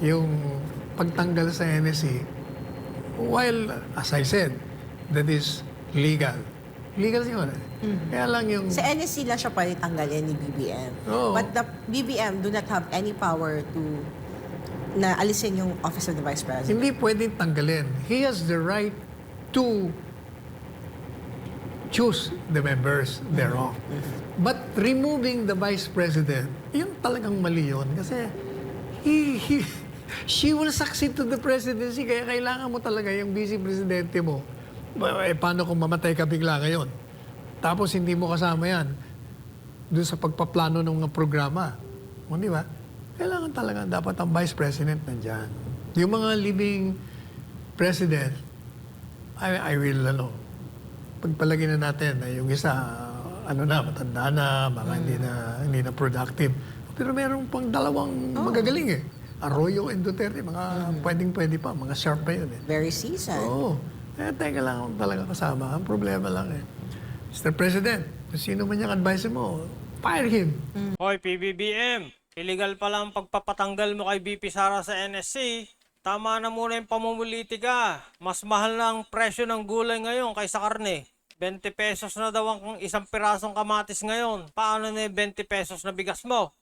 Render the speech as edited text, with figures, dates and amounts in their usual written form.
yung pagtanggal sa NSE, while, as I said, that is legal. Legal yun. Kaya lang yung... Sa NSC lang siya pwede tanggalin ni BBM. Oo. But the BBM do not have any power to na alisin yung Office of the Vice President. Hindi pwedeng tanggalin. He has the right to choose the members thereof. But removing the Vice President, yun talagang mali yun. Kasi she will succeed to the presidency. Kaya kailangan mo talaga yung vice presidente mo. Paano kung mamatay ka bigla ngayon? Tapos hindi mo kasama yan doon sa pagpaplano ng mga programa. O, di ba? Kailangan talaga dapat ang vice president nandyan. Yung mga living president, I will, pagpalagay na natin na yung isa, matanda na, mga hindi na productive. Pero meron pang dalawang magagaling eh. Arroyo and Duterte, mga pwedeng-pwede pa, mga sharp pa yun eh. Very seasoned. Oo. Teka lang talaga kasama. Ang problema lang eh. Mr. President, kung sino man yung advisor mo, fire him. Hoy, PBBM, illegal pala ang pagpapatanggal mo kay VP Sara sa NSC. Tama na muna yung pamumulitika. Mas mahal na ang presyo ng gulay ngayon kaysa karne. 20 pesos na daw ang isang pirasong kamatis ngayon. Paano na yung 20 pesos na bigas mo?